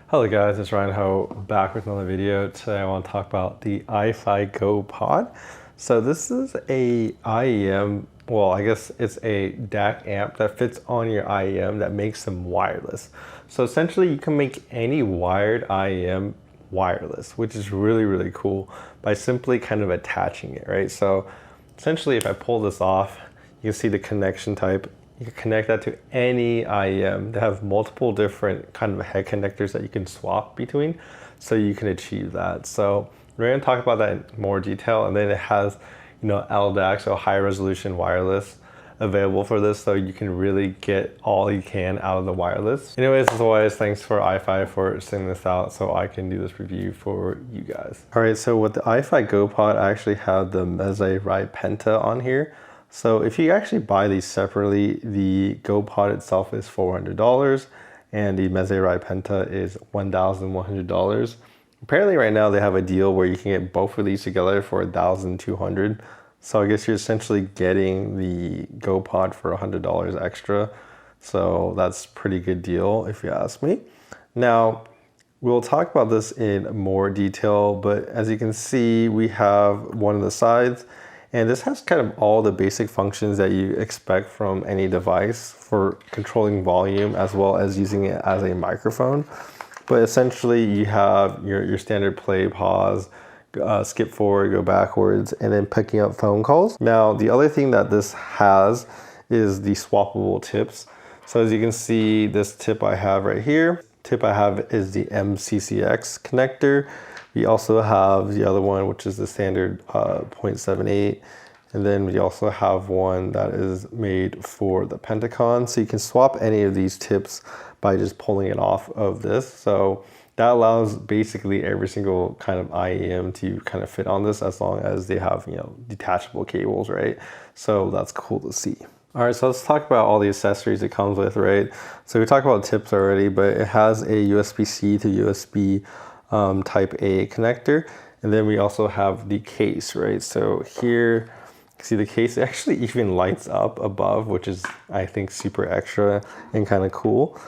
Hello guys, it's Ryan Ho back with another video. Today I want to talk about the iFi Go Pod. So this is a IEM, well I guess it's a DAC amp that fits on your IEM that makes them wireless. So essentially you can make any wired IEM wireless, which is really cool by simply kind of attaching it, right? So essentially if I pull this off, you can see the connection type. You can connect that to any IEM. They have multiple different kind of head connectors that you can swap between, so you can achieve that. So we're going to talk about that in more detail, and then it has, LDAC, so high resolution wireless, available for this, so you can really get all you can out of the wireless. Anyways, as always, thanks for iFi for sending this out so I can do this review for you guys. All right, so with the iFi Go Pod, I actually have the Meze Ride Penta on here. So if you actually buy these separately, the Go Pod itself is $400 and the Meze Ride Penta is $1,100. Apparently right now they have a deal where you can get both of these together for $1,200. So I guess you're essentially getting the Go Pod for $100 extra. So that's a pretty good deal if you ask me. Now, we'll talk about this in more detail, but as you can see, we have one of the sides. And this has kind of all the basic functions that you expect from any device for controlling volume as well as using it as a microphone. But essentially you have your standard play, pause, skip forward, go backwards, and then picking up phone calls. Now, the other thing that this has is the swappable tips. So as you can see, this tip I have right here, tip I have is the MCCX connector. We also have the other one, which is the standard 0.78. And then we also have one that is made for the Pentacon. So you can swap any of these tips by just pulling it off of this. So that allows basically every single kind of IEM to kind of fit on this as long as they have, detachable cables, right? So that's cool to see. All right, so let's talk about all the accessories it comes with, right? So we talked about tips already, but it has a USB-C to USB type A connector. And then we also have the case, right? So here, see the case actually even lights up above, which is, I think, super extra and kind of cool.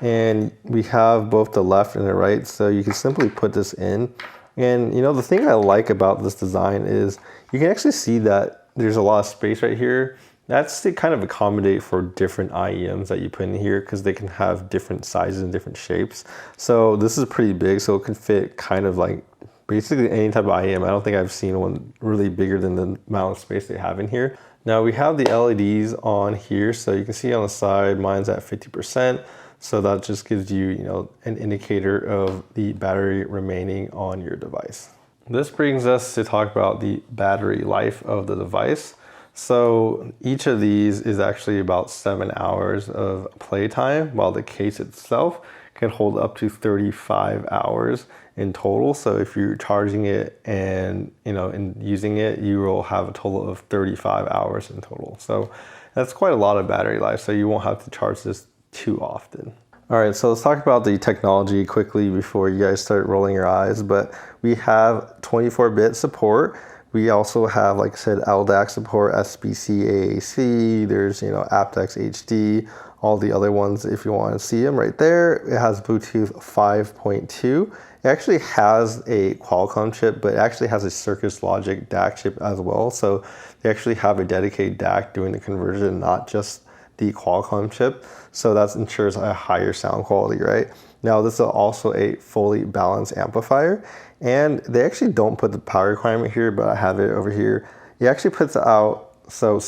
And we have both the left and the right, so you can simply put this in. And the thing I like about this design is you can actually see that there's a lot of space right here. That's to kind of accommodate for different IEMs that you put in here because they can have different sizes and different shapes. So this is pretty big, so it can fit kind of like basically any type of IEM. I don't think I've seen one really bigger than the amount of space they have in here. Now we have the LEDs on here, so you can see on the side, mine's at 50%. So that just gives you, an indicator of the battery remaining on your device. This brings us to talk about the battery life of the device. So each of these is actually about 7 hours of playtime, while the case itself can hold up to 35 hours in total. So if you're charging it and and using it, you will have a total of 35 hours in total. So that's quite a lot of battery life. So you won't have to charge this too often. All right, so let's talk about the technology quickly before you guys start rolling your eyes. But we have 24-bit support. We also have, like I said, LDAC support, SBC, AAC, there's, aptX HD, all the other ones if you want to see them right there. It has Bluetooth 5.2. It actually has a Qualcomm chip, but it actually has a Circus Logic DAC chip as well. So they actually have a dedicated DAC doing the conversion, not just the Qualcomm chip. So that ensures a higher sound quality, right? Now this is also a fully balanced amplifier. And they actually don't put the power requirement here, but I have it over here. It actually puts out, so at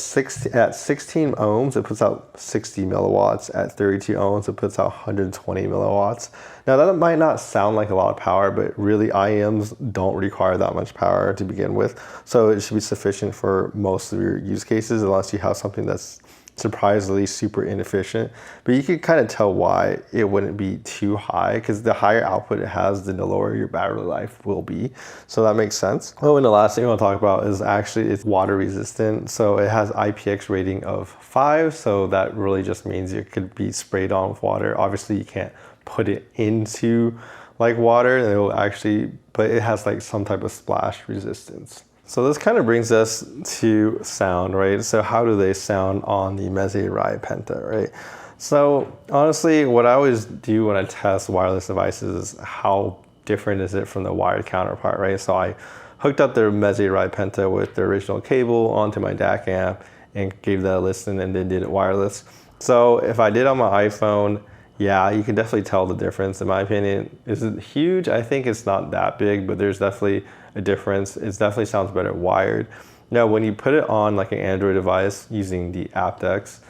16 ohms, it puts out 60 milliwatts. At 32 ohms, it puts out 120 milliwatts. Now that might not sound like a lot of power, but really IEMs don't require that much power to begin with. So it should be sufficient for most of your use cases, unless you have something that's surprisingly super inefficient. But you can kind of tell why it wouldn't be too high, because the higher output it has, then the lower your battery life will be. So that makes sense. Oh, and the last thing I want to talk about is actually it's water resistant. So it has IPX rating of 5. So that really just means it could be sprayed on with water. Obviously you can't put it into like water, and it will actually, but it has like some type of splash resistance. So this kind of brings us to sound, right? So how do they sound on the Meze Ride Penta, right? So honestly, what I always do when I test wireless devices is how different is it from the wired counterpart, right? So I hooked up the Meze Ride Penta with the original cable onto my DAC amp and gave that a listen and then did it wireless. So if I did on my iPhone, yeah, you can definitely tell the difference. In my opinion, is it huge? I think it's not that big, but there's definitely a difference. It definitely sounds better wired. Now, when you put it on like an Android device using the aptX,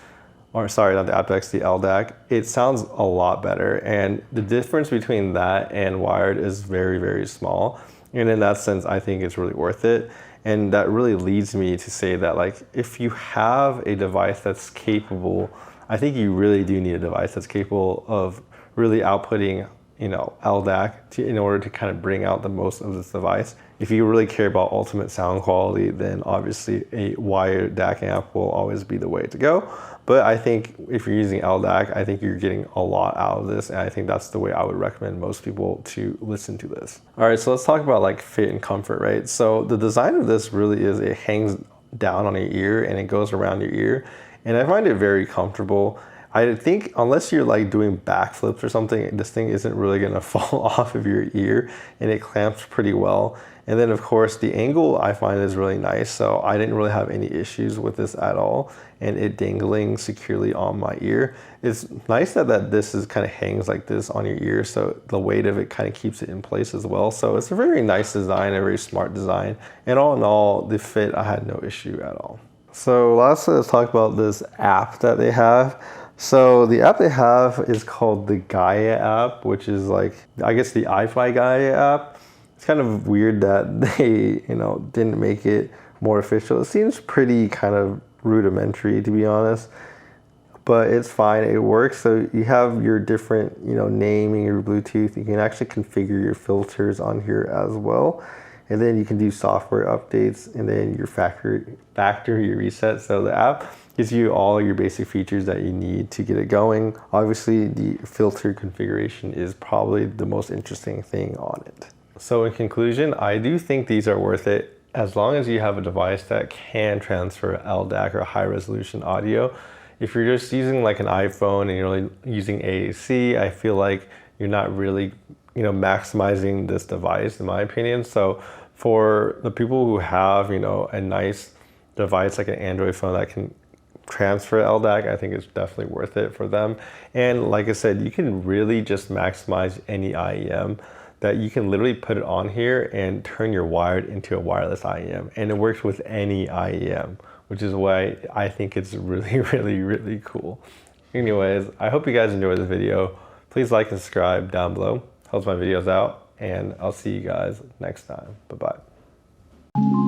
or sorry, not the aptX, the LDAC, it sounds a lot better. And the difference between that and wired is very, very small. And in that sense, I think it's really worth it. And that really leads me to say that, like, if you have a device that's capable, I think you really do need a device that's capable of really outputting, LDAC in order to kind of bring out the most of this device. If you really care about ultimate sound quality, then obviously a wired DAC amp will always be the way to go. But I think if you're using LDAC, I think you're getting a lot out of this, and I think that's the way I would recommend most people to listen to this. All right, so let's talk about like fit and comfort, right? So the design of this really is, it hangs down on your ear and it goes around your ear, and I find it very comfortable. I think unless you're like doing backflips or something, this thing isn't really gonna fall off of your ear, and it clamps pretty well. And then of course the angle I find is really nice, so I didn't really have any issues with this at all, and it dangling securely on my ear. It's nice that this is kind of hangs like this on your ear, so the weight of it kind of keeps it in place as well. So it's a very nice design, a very smart design, and all in all, the fit, I had no issue at all. So lastly, let's talk about this app that they have. So the app they have is called the Gaia app, which is like, I guess, the iFi Gaia app. It's kind of weird that they, didn't make it more official. It seems pretty kind of rudimentary, to be honest, but it's fine. It works. So you have your different, naming your Bluetooth. You can actually configure your filters on here as well. And then you can do software updates, and then your factory reset. So the app gives you all your basic features that you need to get it going. Obviously, the filter configuration is probably the most interesting thing on it. So in conclusion, I do think these are worth it as long as you have a device that can transfer LDAC or high resolution audio. If you're just using like an iPhone and you're only using AAC, I feel like you're not really, maximizing this device, in my opinion. So for the people who have, a nice device like an Android phone that can transfer LDAC, I think it's definitely worth it for them. And like I said, you can really just maximize any IEM, that you can literally put it on here and turn your wired into a wireless IEM, and it works with any IEM, which is why I think it's really, really, really cool. Anyways, I hope you guys enjoyed the video. Please like and subscribe down below. Helps my videos out, and I'll see you guys next time. Bye-bye.